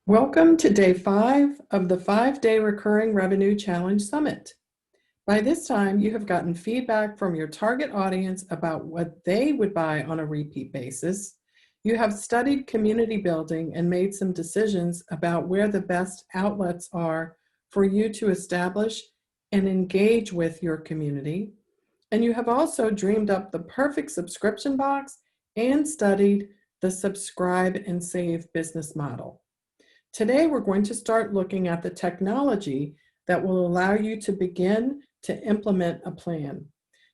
Welcome to day 5 of the 5-day Recurring Revenue Challenge Summit. By this time, you have gotten feedback from your target audience about what they would buy on a repeat basis. You have studied community building and made some decisions about where the best outlets are for you to establish and engage with your community. And you have also dreamed up the perfect subscription box and studied the subscribe and save business model. Today, we're going to start looking at the technology that will allow you to begin to implement a plan.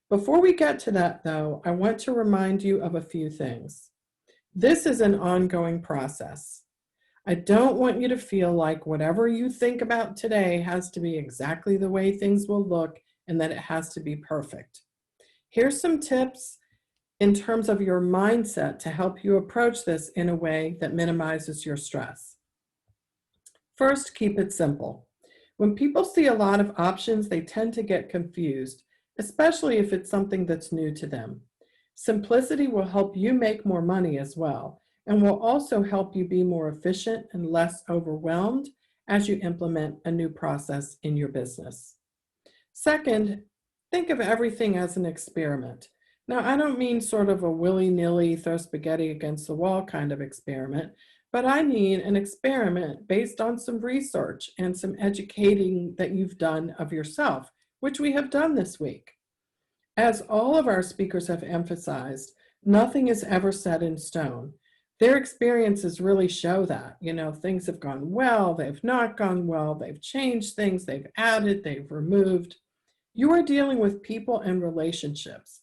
Before we get to that, though, I want to remind you of a few things. This is an ongoing process. I don't want you to feel like whatever you think about today has to be exactly the way things will look and that it has to be perfect. Here's some tips in terms of your mindset to help you approach this in a way that minimizes your stress. First, keep it simple. When people see a lot of options, they tend to get confused, especially if it's something that's new to them. Simplicity will help you make more money as well, and will also help you be more efficient and less overwhelmed as you implement a new process in your business. Second, think of everything as an experiment. Now, I don't mean sort of a willy-nilly throw spaghetti against the wall kind of experiment, but I mean an experiment based on some research and some educating that you've done of yourself, which we have done this week. As all of our speakers have emphasized, nothing is ever set in stone. Their experiences really show that, things have gone well, they've not gone well, they've changed things, they've added, they've removed. You are dealing with people and relationships.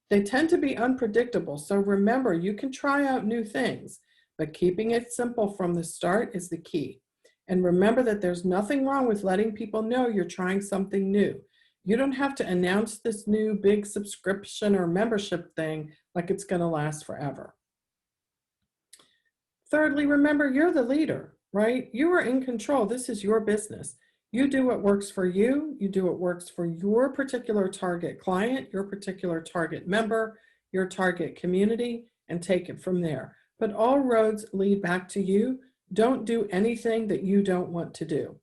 They tend to be unpredictable, so remember, you can try out new things, but keeping it simple from the start is the key. And remember that there's nothing wrong with letting people know you're trying something new. You don't have to announce this new big subscription or membership thing like it's going to last forever. Thirdly, remember you're the leader, right? You are in control. This is your business. You do what works for you. You do what works for your particular target client, your particular target member, your target community, and take it from there. But all roads lead back to you. Don't do anything that you don't want to do.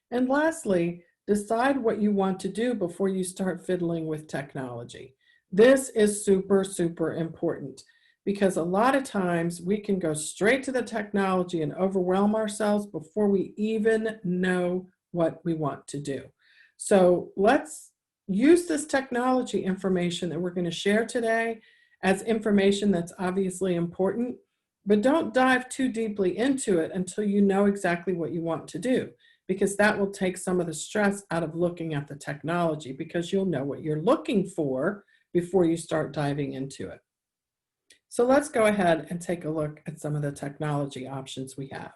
And lastly, decide what you want to do before you start fiddling with technology. This is super, super important because a lot of times we can go straight to the technology and overwhelm ourselves before we even know what we want to do. So let's use this technology information that we're going to share today as information that's obviously important, but don't dive too deeply into it until you know exactly what you want to do, because that will take some of the stress out of looking at the technology because you'll know what you're looking for before you start diving into it. So let's go ahead and take a look at some of the technology options we have.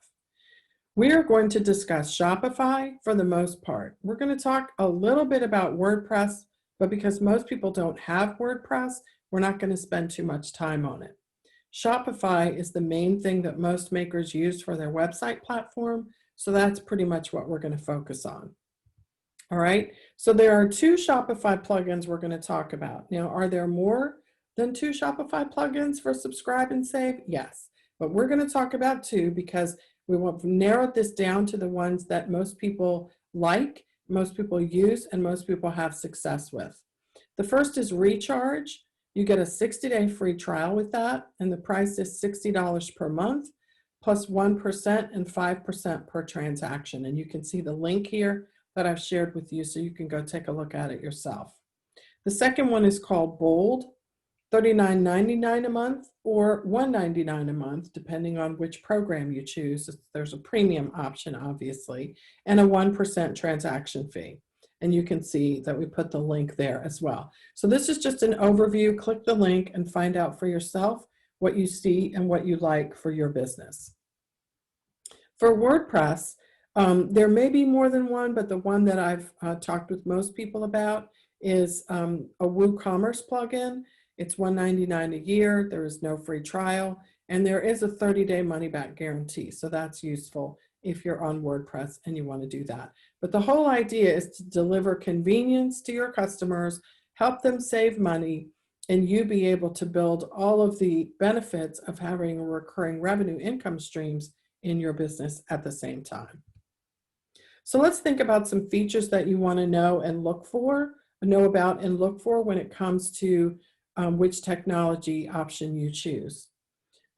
We are going to discuss Shopify for the most part. We're going to talk a little bit about WordPress, but because most people don't have WordPress, we're not going to spend too much time on it. Shopify is the main thing that most makers use for their website platform, so that's pretty much what we're going to focus on. All right, so there are 2 Shopify plugins we're going to talk about. Now, are there more than 2 Shopify plugins for subscribe and save? Yes, but we're going to talk about 2 because we want narrowed this down to the ones that most people like, most people use, and most people have success with. The first is Recharge. You get a 60-day free trial with that, and the price is $60 per month, plus 1% and 5% per transaction. And you can see the link here that I've shared with you, so you can go take a look at it yourself. The second one is called Bold, $39.99 a month or $199 a month, depending on which program you choose. There's a premium option, obviously, and a 1% transaction fee. And you can see that we put the link there as well. So this is just an overview. Click the link and find out for yourself what you see and what you like for your business. For WordPress, there may be more than one, but the one that I've talked with most people about is a WooCommerce plugin. It's $199 a year. There is no free trial, and there is a 30-day money-back guarantee. So that's useful if you're on WordPress and you want to do that. But the whole idea is to deliver convenience to your customers, help them save money, and you be able to build all of the benefits of having recurring revenue income streams in your business at the same time. So let's think about some features that you want to know about and look for when it comes to which technology option you choose.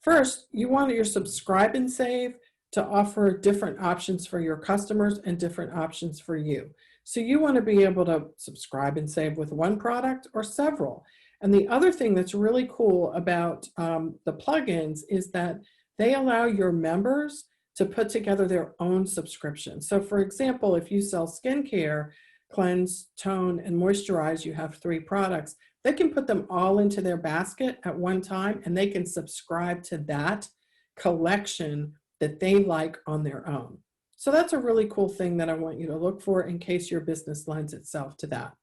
First, you want your subscribe and save to offer different options for your customers and different options for you. So you want to be able to subscribe and save with one product or several. And the other thing that's really cool about the plugins is that they allow your members to put together their own subscription. So for example, if you sell skincare, cleanse, tone, and moisturize, you have 3 products, they can put them all into their basket at one time and they can subscribe to that collection that they like on their own. So that's a really cool thing that I want you to look for in case your business lends itself to that.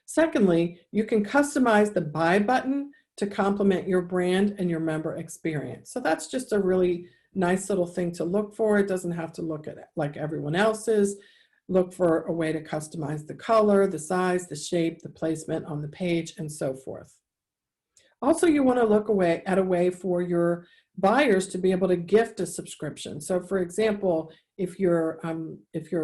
Secondly, you can customize the buy button to complement your brand and your member experience. So that's just a really nice little thing to look for. It doesn't have to look at it like everyone else's. Look for a way to customize the color, the size, the shape, the placement on the page, and so forth. Also, you want to look at a way for your buyers to be able to gift a subscription. So for example, if your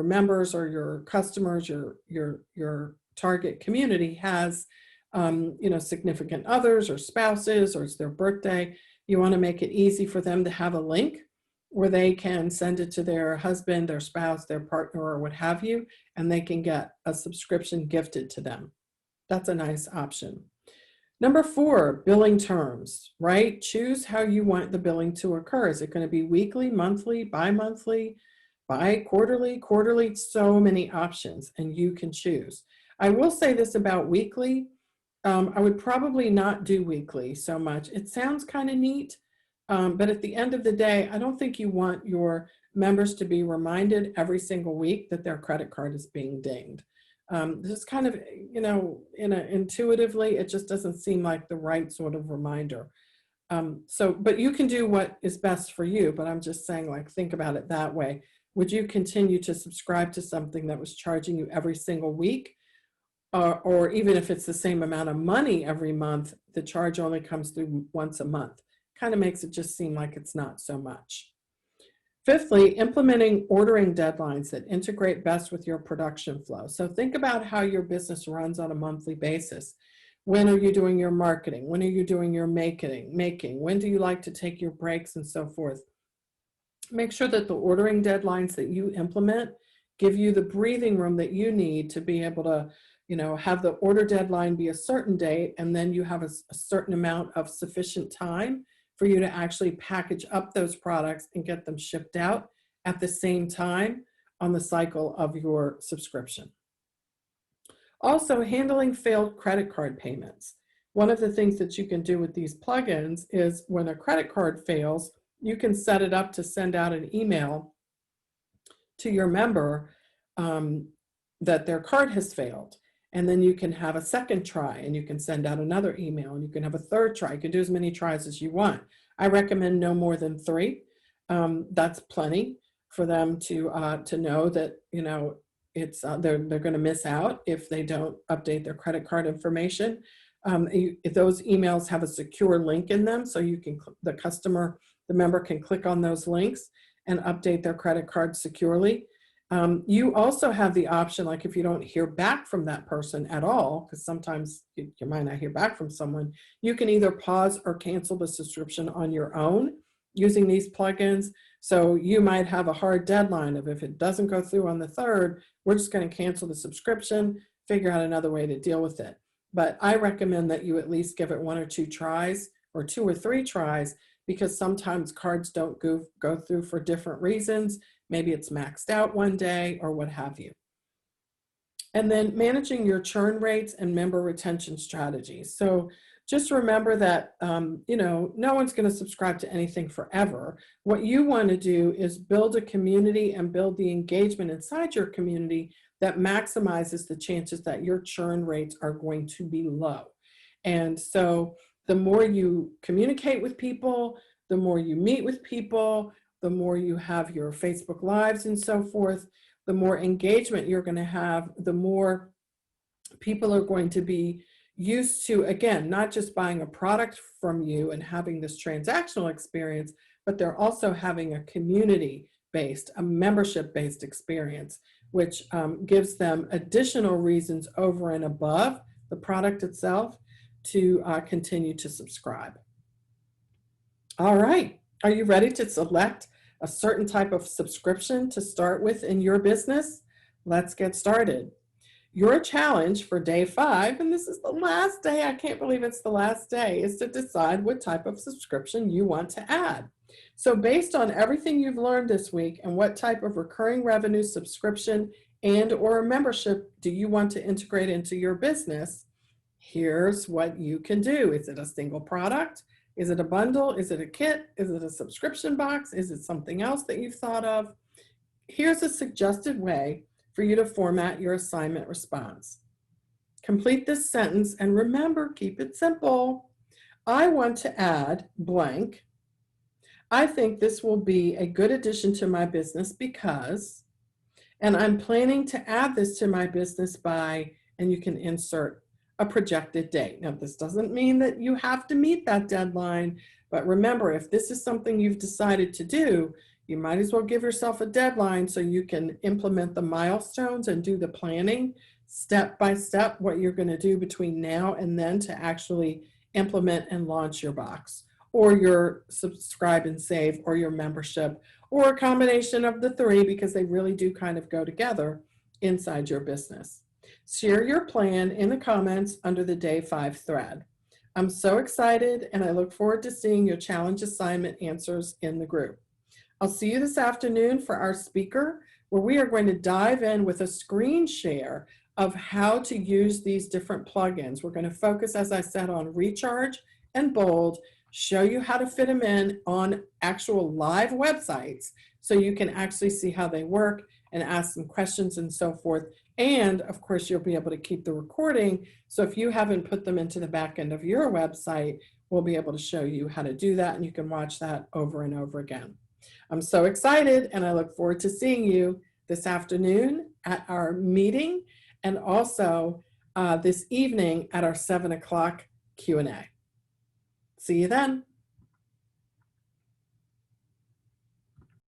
members or your customers, your target community has significant others or spouses, or it's their birthday, you want to make it easy for them to have a link where they can send it to their husband, their spouse, their partner, or what have you, and they can get a subscription gifted to them. That's a nice option. Number 4, billing terms, right? Choose how you want the billing to occur. Is it going to be weekly, monthly, bi-monthly, quarterly? So many options, and you can choose. I will say this about weekly. I would probably not do weekly so much. It sounds kind of neat, but at the end of the day, I don't think you want your members to be reminded every single week that their credit card is being dinged. This is kind of, intuitively, it just doesn't seem like the right sort of reminder. But you can do what is best for you, but I'm just saying, like, think about it that way. Would you continue to subscribe to something that was charging you every single week? Or even if it's the same amount of money every month, the charge only comes through once a month. Kind of makes it just seem like it's not so much. Fifthly, implementing ordering deadlines that integrate best with your production flow. So think about how your business runs on a monthly basis. When are you doing your marketing? When are you doing your making? When do you like to take your breaks and so forth? Make sure that the ordering deadlines that you implement give you the breathing room that you need to be able to have the order deadline be a certain date, and then you have a certain amount of sufficient time for you to actually package up those products and get them shipped out at the same time on the cycle of your subscription. Also, handling failed credit card payments. One of the things that you can do with these plugins is when a credit card fails, you can set it up to send out an email to your member that their card has failed. And then you can have a second try and you can send out another email, and you can have a third try. You can do as many tries as you want. I recommend no more than 3. That's plenty for them to know that, it's they're going to miss out if they don't update their credit card information. If those emails have a secure link in them, so you can, the member can click on those links and update their credit card securely. You also have the option, like if you don't hear back from that person at all, because sometimes you might not hear back from someone, you can either pause or cancel the subscription on your own using these plugins. So you might have a hard deadline of, if it doesn't go through on the 3rd, we're just going to cancel the subscription, figure out another way to deal with it. But I recommend that you at least give it 1 or 2 tries, or 2 or 3 tries, because sometimes cards don't go through for different reasons. Maybe it's maxed out one day or what have you. And then managing your churn rates and member retention strategies. So just remember that, no one's going to subscribe to anything forever. What you want to do is build a community and build the engagement inside your community that maximizes the chances that your churn rates are going to be low. And so the more you communicate with people, the more you meet with people, the more you have your Facebook Lives and so forth, the more engagement you're going to have, the more people are going to be used to, again, not just buying a product from you and having this transactional experience, but they're also having a community-based, a membership-based experience, which gives them additional reasons over and above the product itself to continue to subscribe. All right, are you ready to select a certain type of subscription to start with in your business? Let's get started. Your challenge for day 5, and this is the last day, I can't believe it's the last day, is to decide what type of subscription you want to add. So based on everything you've learned this week and what type of recurring revenue subscription and or membership do you want to integrate into your business, here's what you can do. Is it a single product? Is it a bundle? Is it a kit? Is it a subscription box? Is it something else that you've thought of? Here's a suggested way for you to format your assignment response. Complete this sentence and remember, keep it simple. I want to add blank. I think this will be a good addition to my business because, and I'm planning to add this to my business by, and you can insert a projected date. Now, this doesn't mean that you have to meet that deadline, but remember, if this is something you've decided to do, you might as well give yourself a deadline so you can implement the milestones and do the planning step by step, what you're going to do between now and then to actually implement and launch your box or your subscribe and save or your membership or a combination of the 3, because they really do kind of go together inside your business. Share your plan in the comments under the day 5 thread. I'm so excited and I look forward to seeing your challenge assignment answers in the group. I'll see you this afternoon for our speaker, where we are going to dive in with a screen share of how to use these different plugins. We're going to focus, as I said, on Recharge and Bold, show you how to fit them in on actual live websites so you can actually see how they work and ask some questions and so forth. And of course, you'll be able to keep the recording. So if you haven't put them into the back end of your website, we'll be able to show you how to do that, and you can watch that over and over again. I'm so excited, and I look forward to seeing you this afternoon at our meeting and also this evening at our 7 o'clock Q&A. See you then.